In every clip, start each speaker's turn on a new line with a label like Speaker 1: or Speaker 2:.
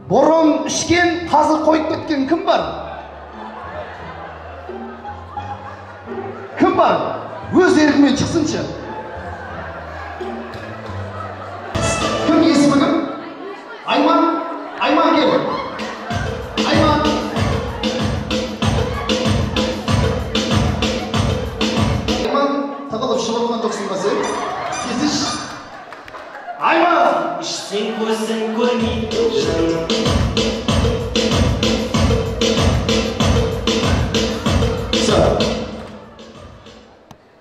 Speaker 1: Бұрын ішкен, қазір қойып кеткен кім бар? Кім бар? Өз еркімен шықсыншы. Кім, есімі кім? Айман? Айман кел. Айман. Айман, тағылып шығып жоқсың ба сен? Кезіш. Айман!
Speaker 2: İşten gözün görmeyip canım.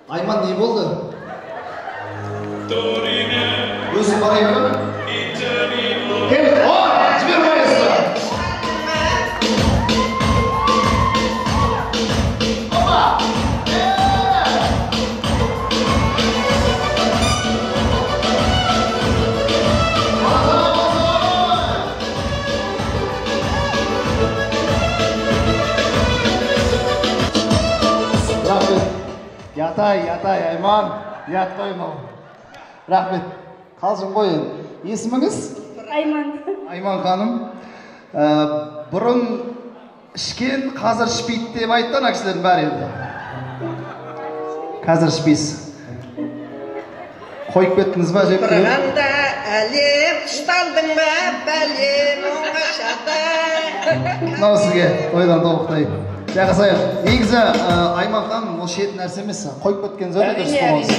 Speaker 1: Айман, не болды? Өзің барай ма? Кел, жібер байызды. Опа! Рахмет. Ятай, Айман. Яттай мау. Рахмет. Қалжың ғой. Есіміңіз?
Speaker 3: Айман.
Speaker 1: Айман ханым. Бұрын ішкен, қазір ішпейді деп айтты ана кісілердің бәрі енді. Қазір ішпейсіз. Қойып кеттіңіз ба жеп?
Speaker 4: Тұрғанда әлем ұстандың ба бәлем оңашада.
Speaker 1: Мынау сізге ойдан тобықтай. Жақасайық. Негізі Айман ханым ол шет нәрсе емес. Қойып кеткен зөте дұрыс болмас.